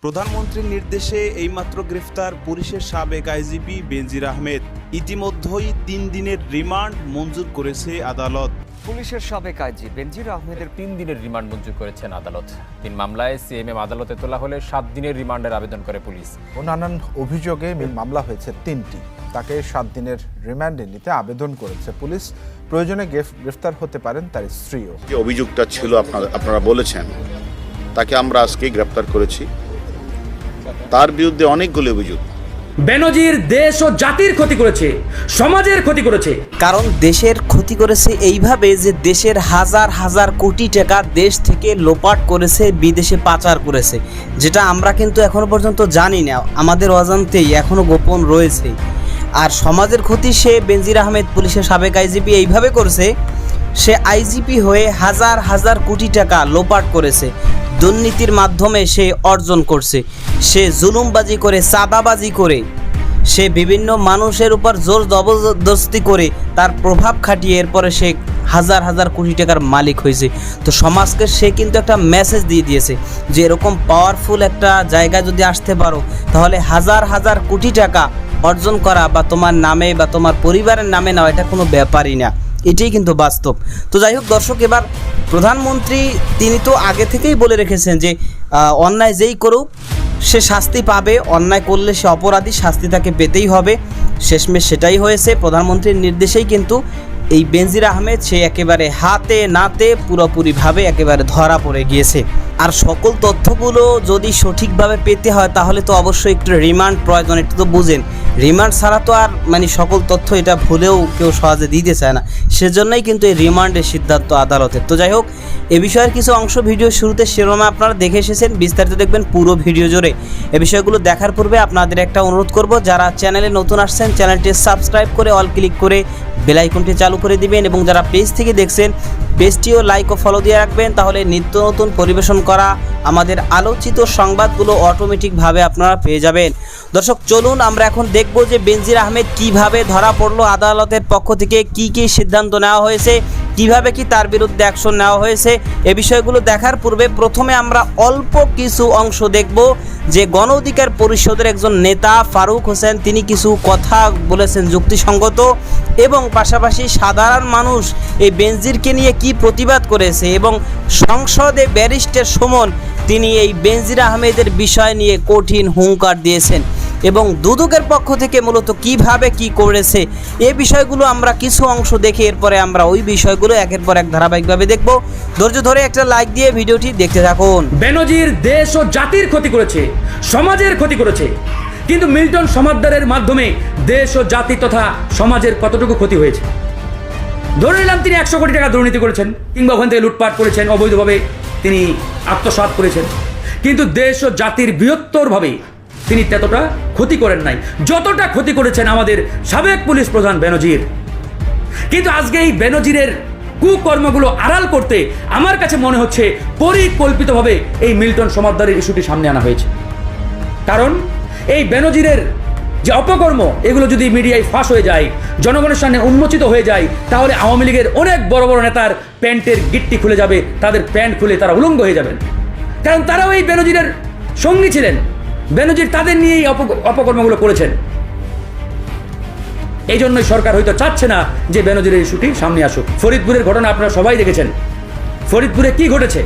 প্রধানমন্ত্রীর নির্দেশে এইমাত্র গ্রেফতার পুলিশের সাবেক আইজিপি বেনজির আহমেদ। ইতিমধ্যেই ৩ দিনের রিমান্ড মঞ্জুর করেছে আদালত। পুলিশের সাবেক আইজি বেনজির আহমেদের 3 দিনের রিমান্ড মঞ্জুর করেছেন আদালত। 3 মামলায় সিএমএম আদালতে তোলা হলে 7 দিনের রিমান্ডের আবেদন করে পুলিশ। নানান অভিযোগে মামলা হয়েছে 3টি। তাকে 7 দিনের রিমান্ডে নিতে আবেদন করেছে পুলিশ। প্রয়োজনে গ্রেফতার হতে পারেন তার স্ত্রীও। যে অভিযোগটা ছিল আপনারা বলেছেন, তাকে আমরা আজকে গ্রেফতার করেছি। তার বিরুদ্ধে অনেকগুলো অভিযোগ। বেনজির দেশ ও জাতির ক্ষতি করেছে, সমাজের ক্ষতি করেছে। কারণ দেশের ক্ষতি করেছে এইভাবে যে দেশের হাজার হাজার কোটি টাকা দেশ থেকে লোপাট করেছে, বিদেশে পাচার করেছে, যেটা আমরা কিন্তু এখনো পর্যন্ত জানি না, আমাদের অজান্তেই এখনো গোপন রয়েছে। আর সমাজের ক্ষতি সে বেনজির আহমেদ পুলিশের সাবেক আইজিপি এইভাবে করেছে, সে আইজিপি হয়ে হাজার হাজার কোটি টাকা লোপাট করেছে, দুর্নীতির মাধ্যমে সে অর্জন করছে। সে জুলুমবাজি করে, চাঁদাবাজি করে, সে বিভিন্ন মানুষের উপর জোর জবরদস্তি করে তার প্রভাব খাটিয়ে এরপরে সে হাজার হাজার কোটি টাকার মালিক হয়েছে। তো সমাজকে সে কিন্তু একটা মেসেজ দিয়ে দিয়েছে যে এরকম পাওয়ারফুল একটা জায়গায় যদি আসতে পারো তাহলে হাজার হাজার কোটি টাকা অর্জন করা বা তোমার নামে বা তোমার পরিবারের নামে নেওয়া এটা কোনো ব্যাপারই না। এটাই কিন্তু বাস্তব। তো যাই হোক দর্শক, এবার প্রধানমন্ত্রী তিনি তো আগে থেকেই বলে রেখেছেন যে অন্যায় যেই করুক সে শাস্তি পাবে, অন্যায় করলে সে অপরাধী, শাস্তি তাকে পেতেই হবে। শেষমেশ সেটাই হয়েছে। প্রধানমন্ত্রীর নির্দেশেই কিন্তু এই বেনজির আহমেদ সে একেবারে হাতে নাতে পুরোপুরিভাবে একেবারে ধরা পড়ে গিয়েছে। আর সকল তথ্যগুলো যদি সঠিকভাবে পেতে হয় তাহলে তো অবশ্যই একটু রিমান্ড প্রয়োজন। এটা তো বুঝেন, রিমান্ড ছাড়া তো আর সকল তথ্য এটা ভুলেও কেউ সহজে দিতে চায় না। সেজন্যই কিন্তু এই রিমান্ডের সিদ্ধান্ত আদালতের। তো যাই হোক, এ বিষয়ের কিছু অংশ ভিডিও শুরুতে শিরোনামে আপনারা দেখে এসেছেন, বিস্তারিত দেখবেন পুরো ভিডিও জুড়ে। এ বিষয়গুলো দেখার পূর্বে আপনাদের একটা অনুরোধ করব, যারা চ্যানেলে নতুন আসছেন চ্যানেলটি সাবস্ক্রাইব করে অল ক্লিক করে বেল আইকনটি চালু করে দিবেন, এবং যারা পেজ থেকে দেখছেন পেজটিও লাইক ও ফলো দিয়ে রাখবেন। তাহলে নিত্য নতুন পরিবেশন করা আমাদের আলোচিত সংবাদগুলো অটোমেটিকভাবে আপনারা পেয়ে যাবেন। দর্শক চলুন আমরা এখন দেখব যে বেনজির আহমেদ কিভাবে ধরা পড়লো, আদালতের পক্ষ থেকে কি কি সিদ্ধান্ত নেওয়া হয়েছে, কিভাবে কি তার বিরুদ্ধে অ্যাকশন নেওয়া হয়েছে। এ বিষয়গুলো দেখার পূর্বে প্রথমে আমরা অল্প কিছু অংশ দেখব যে গণ অধিকার পরিষদের একজন নেতা ফারুক হোসেন তিনি কিছু কথা বলেছেন যুক্তিসঙ্গত, এবং পাশাপাশি সাধারণ মানুষ এই বেনজিরকে নিয়ে কি প্রতিবাদ করেছে, এবং সংসদে ব্যারিস্টার সুমন তিনি এই বেনজির আহমেদের বিষয় নিয়ে কঠিন হুঙ্কার দিয়েছেন, এবং দুদকের পক্ষ থেকে মূলত কিভাবে কি করেছে এ বিষয়গুলো আমরা কিছু অংশ দেখে এরপরে আমরা ওই বিষয়গুলো একের পর এক ধারাবাহিকভাবে দেখব। ধৈর্য ধরে একটা লাইক দিয়ে ভিডিওটি দেখতে থাকুন। বেনজির দেশ ও জাতির ক্ষতি করেছে, সমাজের ক্ষতি করেছে, কিন্তু মিল্টন সমাদদারের মাধ্যমে দেশ ও জাতি তথা সমাজের কতটুকু ক্ষতি হয়েছে? ধরে নিলাম তিনি 100 কোটি টাকা দুর্নীতি করেছেন, কিংবা ওখান থেকে লুটপাট করেছেন, অবৈধভাবে তিনি আত্মসাৎ করেছেন, কিন্তু দেশ ও জাতির বৃহত্তরভাবে তিনি ততটা ক্ষতি করেন নাই যতটা ক্ষতি করেছেন আমাদের সাবেক পুলিশ প্রধান বেনজির। কিন্তু আজকে এই বেনজিরের কুকর্মগুলো আড়াল করতে আমার কাছে মনে হচ্ছে পরিকল্পিতভাবে এই মিল্টন সমাদদারের ইস্যুটি সামনে আনা হয়েছে। কারণ এই বেনজিরের যে অপকর্ম এগুলো যদি মিডিয়ায় ফাঁস হয়ে যায়, জনগণের সামনে উন্মোচিত হয়ে যায়, তাহলে আওয়ামী লীগের অনেক বড় বড় নেতার প্যান্টের গিট্টি খুলে যাবে, তাদের প্যান্ট খুলে তারা উলঙ্গ হয়ে যাবেন। কারণ তারাও এই বেনজিরের সঙ্গী ছিলেন, বেনজির তাদের নিয়েই অপকর্মগুলো করেছেন। এই জন্যই সরকার হয়তো চাচ্ছে না যে বেনজিরের ইস্যুটি সামনে আসুক। ফরিদপুরের ঘটনা আপনারা সবাই দেখেছেন। ফরিদপুরে কি ঘটেছে?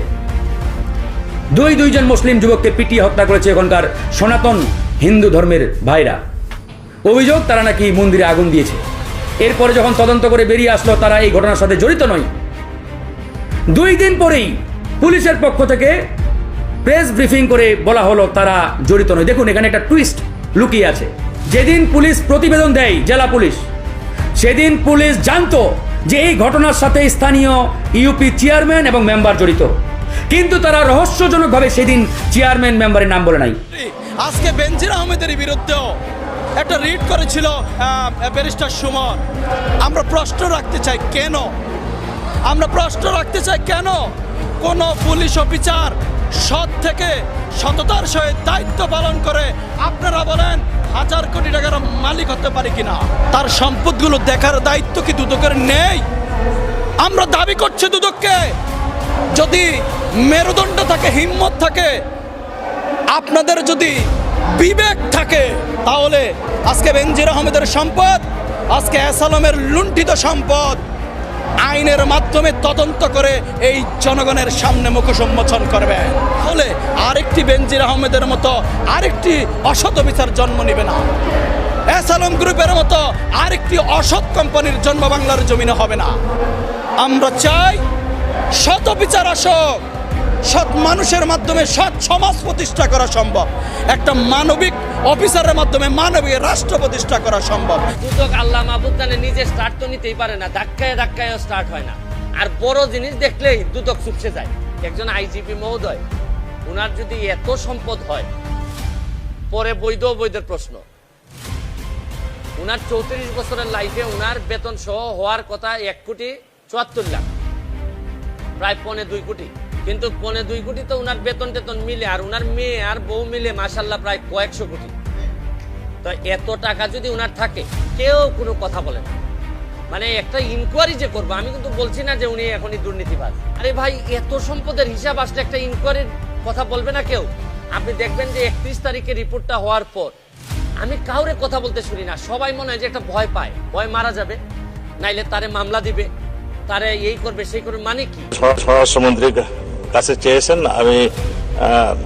দুইজন মুসলিম যুবককে পিটিয়ে হত্যা করেছে এখানকার সনাতন হিন্দু ধর্মের ভাইরা। অভিযোগ তারা নাকি মন্দিরে আগুন দিয়েছে। এরপরে যখন তদন্ত করে বেরিয়ে আসলো তারা এই ঘটনার সাথে জড়িত নয়, 2 দিন পরেই পুলিশের পক্ষ থেকে প্রেস ব্রিফিং করে বলা হলো তারা জড়িত নয়। দেখুন, এখানে একটা টুইস্ট লুকিয়ে আছে। যেদিন পুলিশ প্রতিবেদন দেয়, জেলা পুলিশ, সেদিন পুলিশ জানতো যে এই ঘটনার সাথে স্থানীয় ইউপি চেয়ারম্যান এবং মেম্বার জড়িত, কিন্তু তারা রহস্যজনকভাবে সেদিন চেয়ারম্যান মেম্বারের নাম বলে নাই। আজকে বেনজির আহমেদের বিরুদ্ধেও একটা রিট করেছিল ব্যারিস্টার সুমন। আমরা প্রশ্ন রাখতে চাই কেন কোনো পুলিশ অফিসার সৎ থেকে সততার সহিত দায়িত্ব পালন করে আপনারা বলেন হাজার কোটি টাকার মালিক হতে পারে কিনা? তার সম্পদগুলো দেখার দায়িত্ব কি দুদকের নেই? আমরা দাবি করছি দুদককে, যদি মেরুদণ্ড থাকে, হিম্মত থাকে, আপনাদের যদি বিবেক থাকে তাহলে আজকে বেনজির আহমেদের সম্পদ, আজকে এসালমের লুণ্ঠিত সম্পদ আইনের মাধ্যমে তদন্ত করে এই জনগণের সামনে মুখ উন্মোচন করবে। ফলে আরেকটি বেনজির আহমেদের মতো আরেকটি অসৎ বিচার জন্ম নেবে না। এসালম গ্রুপের মতো আরেকটি অসৎ কোম্পানির জন্ম বাংলার জমিনে হবে না। আমরা চাই সৎ বিচার আসুক, সৎ মানুষের মাধ্যমে সৎ সমাজ প্রতিষ্ঠা করা সম্ভব, একটা মানবিক অফিসারের মাধ্যমে মানবিক রাষ্ট্র প্রতিষ্ঠা করা সম্ভব। দুদক আল্লাহ মাহবুব জানে নিজে স্টার্ট তো নিতেই পারে না, ধাক্কায় ধাক্কায়ও স্টার্ট হয় না। আর বড় জিনিস দেখলেই দুদক চুপসে যায়। একজন আইজিপি মহোদয়, উনার যদি এত সম্পদ হয়, পরে বৈধ অবৈধের প্রশ্ন। উনার 34 বছরের লাইফে উনার বেতন সহ হওয়ার কথা 1,74,00,000, প্রায় 1.25 কোটি। কিন্তু 1.25 কোটি তো উনার বেতন টেতন মিলে, আর উনার মেয়ে আর বউ মিলে মাশাল্লাহ প্রায় কয়েকশো কোটি। তো এত টাকা যদি উনার থাকে, কেউ কোনো কথা বলে না। মানে একটা ইনকোয়ারি যে করবো, আমি কিন্তু বলছি না যে উনি এখনই দুর্নীতিবাজ। আরে ভাই, এত সম্পদের হিসাব আসলে একটা ইনকোয়ারির কথা বলবে না কেউ? আপনি দেখবেন যে 31 তারিখে রিপোর্টটা হওয়ার পর আমি কাউরে কথা বলতে শুনি না। সবাই মনে হয় যে একটা ভয় পায়, ভয় মারা যাবে, নাইলে তারে মামলা দিবে, তারে এই করবে সেই করবে। মানে কি? স্বরাষ্ট্রমন্ত্রীর কাছে চেয়েছেন, আমি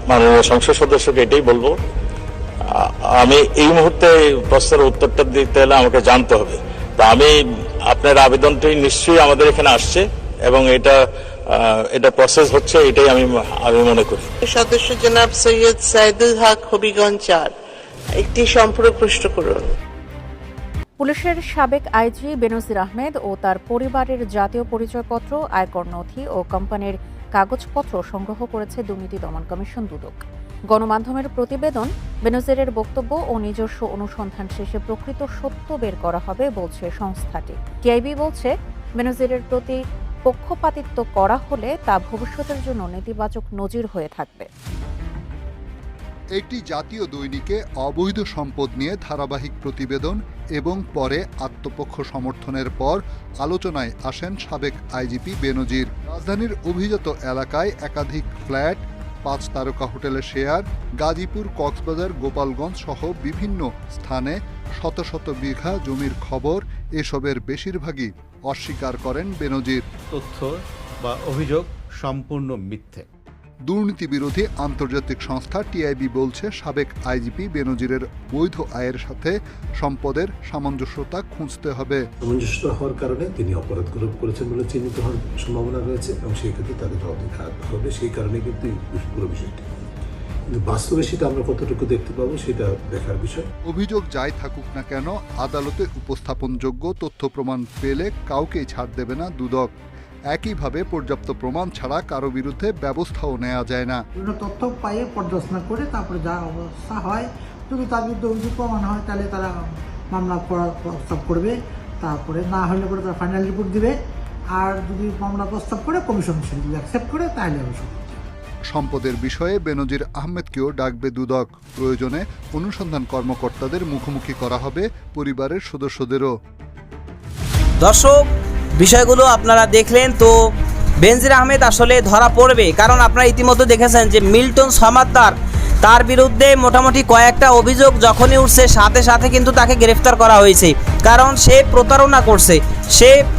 মাননীয় সংসদ সদস্যকে এটাই বলবো, আমি এই মুহূর্তে প্রশ্নের উত্তরটা দিতে হলে আমাকে জানতে হবে। তো আমি আপনার আবেদনটি নিশ্চয়ই আমাদের এখানে আসছে এবং এটা প্রসেস হচ্ছে, এটাই আমি মনে করি। সদস্য জনাব সৈয়দ সাইদুল হক, হবিগঞ্জ 4, একটি সম্পূরক প্রশ্ন করুন। পুলিশের সাবেক আইজি বেনজির আহমেদ ও তার পরিবারের জাতীয় পরিচয়পত্র, আয়কর নথি ও কোম্পানির কাগজপত্র সংগ্রহ করেছে দুর্নীতি দমন কমিশন দুদক। গণমাধ্যমের প্রতিবেদন, বেনজিরের বক্তব্য ও নিজস্ব অনুসন্ধান শেষে প্রকৃত সত্য বের করা হবে বলছে সংস্থাটি। টিআইবি বলছে, বেনজিরের প্রতি পক্ষপাতিত্ব করা হলে তা ভবিষ্যতের জন্য নেতিবাচক নজির হয়ে থাকবে। একটি জাতীয় দৈনিকে অবৈধ সম্পদ নিয়ে ধারাবাহিক প্রতিবেদন এবং পরে আত্মপক্ষ সমর্থনের পর আলোচনায় আসেন সাবেক আইজিপি বেনজির। রাজধানীর অভিজাত এলাকায় একাধিক ফ্ল্যাট, 5 তারকা হোটেলের শেয়ার, গাজীপুর, কক্সবাজার, গোপালগঞ্জ সহ বিভিন্ন স্থানে শত শত বিঘা জমির খবর, এসবের বেশিরভাগই অস্বীকার করেন বেনজির। তথ্য বা অভিযোগ সম্পূর্ণ মিথ্যে। দুর্নীতি বিরোধী আন্তর্জাতিক সংস্থা টিআইবি বলছে, সাবেক আইজিপি বেনজিরের বৈধ আয়ের সাথে সম্পদের সামঞ্জস্যতা খুঁজতে হবে। সামঞ্জস্য হওয়ার কারণে তিনি অপরাধ করেছেন বলে চিহ্নিত হওয়ার সম্ভাবনা রয়েছে এবং সেই ক্ষেত্রে তাদের জবাবদিহি হবে। সেই কারণে কিন্তু পুরো বিষয়টি, কিন্তু বাস্তবে সেটা আমরা কতটুকু দেখতে পাবো সেটা দেখার বিষয়। অভিযোগ যাই থাকুক না কেন, আদালতে উপস্থাপনযোগ্য তথ্য প্রমাণ পেলে কাউকেই ছাড় দেবে না দুদক। একইভাবে পর্যাপ্ত প্রমাণ ছাড়া কারো বিরুদ্ধে ব্যবস্থাও নেওয়া যায় না। বিভিন্ন তথ্য পাইয়ে পর্যালোচনা করে তারপরে যা অবস্থা হয়, যদি তার বিরুদ্ধে অভিযোগ প্রমাণ হয় তাহলে তারা মামলা করার প্রস্তাব করবে, তারপরে না হলে পরে তারা ফাইনাল রিপোর্ট দিবে। আর যদি মামলা প্রস্তাব করে কমিশন সেটা যদি অ্যাকসেপ্ট করে তাহলে অবশ্যই। সম্পদের বিষয়ে বেনজির আহমেদকেও ডাকবে দুদক। প্রয়োজনে অনুসন্ধান কর্মকর্তাদের মুখোমুখি করা হবে পরিবারের সদস্যদেরও। দর্শক, বিষয়গুলো আপনারা দেখলেন। তো বেনজির আহমেদ আসলে ধরা পড়বে, কারণ আপনারা ইতিমধ্যে দেখেছেন যে মিল্টন সমাদ্দার, তার বিরুদ্ধে মোটামুটি কয়েকটা অভিযোগ যখনই উঠছে সাথে সাথে কিন্তু তাকে গ্রেফতার করা হয়েছে, কারণ সে প্রতারণা করছে,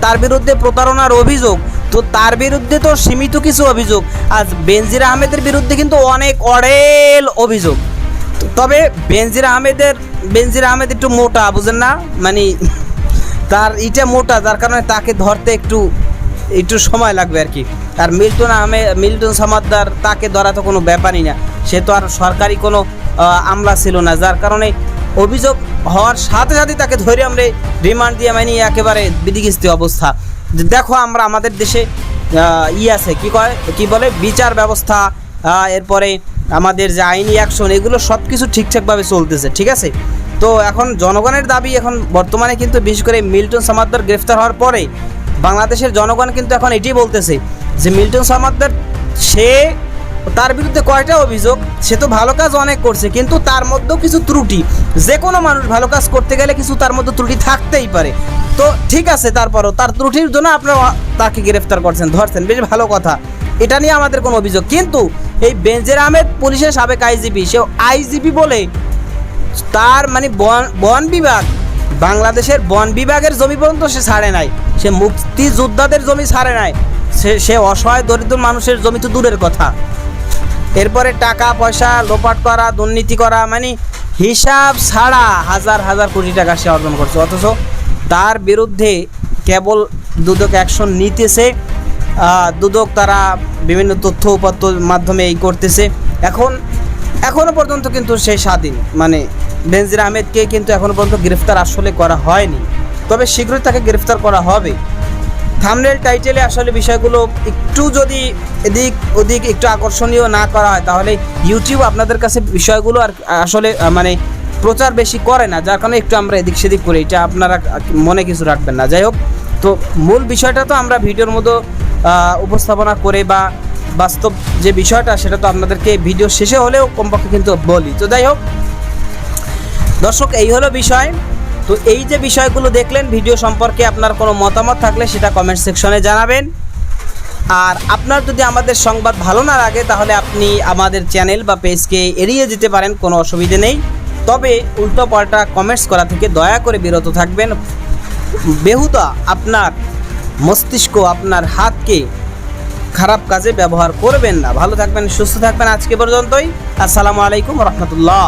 তার বিরুদ্ধে প্রতারণার অভিযোগ। তো তার বিরুদ্ধে তো সীমিত কিছু অভিযোগ, আর বেনজির আহমেদের বিরুদ্ধে কিন্তু অনেক অড়েল অভিযোগ। তবে বেনজির আহমেদ একটু মোটা, বুঝেন না, মানে তার ইটা মোটা, যার কারণে তাকে ধরতে একটু সময় লাগবে আর কি। আর মিল্টন সমাদ্দার, তাকে ধরা তো কোনো ব্যাপারই না, সে তো আর সরকারি কোনো আমলা ছিল না, যার কারণে অভিযোগ হওয়ার সাথে সাথে তাকে ধরে আমরা রিমান্ড দিয়ে মানে একেবারে বিধিকিস্তি অবস্থা। দেখো, আমরা আমাদের দেশে আছে কি বলে বিচার ব্যবস্থা, এরপরে আমাদের যে আইনি অ্যাকশন, এগুলো সব কিছু ঠিকঠাকভাবে চলতেছে, ঠিক আছে। তো এখন জনগণের দাবি, এখন বর্তমানে কিন্তু বিশেষ করে মিল্টন সমাদ্দার গ্রেফতার হওয়ার পরে বাংলাদেশের জনগণ কিন্তু এখন এটাই বলতেছে যে মিল্টন সমাদ্দার, তার বিরুদ্ধে কয়টা অভিযোগ, সে তো ভালো কাজ অনেক করছে, কিন্তু তার মধ্যেও কিছু ত্রুটি, যে কোনো মানুষ ভালো কাজ করতে গেলে কিছু তার মধ্যে ত্রুটি থাকতেই পারে। তো ঠিক আছে, তারপরও তার ত্রুটির জন্য আপনারা তাকে গ্রেফতার করছেন, ধরছেন, বেশ ভালো কথা, এটা নিয়ে আমাদের কোনো অভিযোগ। কিন্তু এই বেনজির আহমেদ পুলিশের সাবেক আইজিপি, সে আইজিপি বলে তার মানে বন বিভাগ, বাংলাদেশের বন বিভাগের জমি পর্যন্ত সে ছাড়ে নাই, সে মুক্তিযোদ্ধাদের জমি ছাড়ে নাই, সে অসহায় দরিদ্র মানুষের জমি তো দূরের কথা। এরপরে টাকা পয়সা লোপাট করা, দুর্নীতি করা, মানে হিসাব ছাড়া হাজার হাজার কোটি টাকা সে অর্জন করছে, অথচ তার বিরুদ্ধে কেবল দুদক অ্যাকশন নিতেছে, দুদক তারা বিভিন্ন তথ্য উপাত্তর মাধ্যমে এই করতেছে। এখনও পর্যন্ত কিন্তু সে স্বাধীন, মানে বেনজির আহমেদকে কিন্তু এখনও পর্যন্ত গ্রেফতার আসলে করা হয়নি, তবে শীঘ্রই তাকে গ্রেফতার করা হবে। থাম্বনেল টাইটেলে আসলে বিষয়গুলো একটু যদি এদিক ওদিক একটু আকর্ষণীয় না করা হয়, তাহলে ইউটিউব আপনাদের কাছে বিষয়গুলো আর আসলে মানে প্রচার বেশি করে না, যার কারণে একটু আমরা এদিক সেদিক করি, এটা আপনারা মনে কিছু রাখবেন না। যাই হোক, তো মূল বিষয়টা তো আমরা ভিডিওর মতো উপস্থাপনা করে বা বাস্তব যে বিষয়টা সেটা তো আপনাদেরকে ভিডিও শেষে হলেও কমপক্ষে কিন্তু বলি। তো যাই হোক দর্শক, এই হলো বিষয়। তো এই যে বিষয়গুলো দেখলেন, ভিডিও সম্পর্কে আপনার কোনো মতামত থাকলে সেটা কমেন্ট সেকশনে জানাবেন। আর আপনার যদি আমাদের সংবাদ ভালো না লাগে তাহলে আপনি আমাদের চ্যানেল বা পেজকে এড়িয়ে যেতে পারেন, কোনো অসুবিধে নেই। তবে উল্টো পাল্টা কমেন্টস করা থেকে দয়া করে বিরত থাকবেন। বেহুদা আপনার মস্তিষ্ক, আপনার হাতকে খারাপ কাজে ব্যবহার করবেন না। ভালো থাকবেন, সুস্থ থাকবেন। আজকে পর্যন্তই। আসসালামু আলাইকুম রহমতুল্লাহ।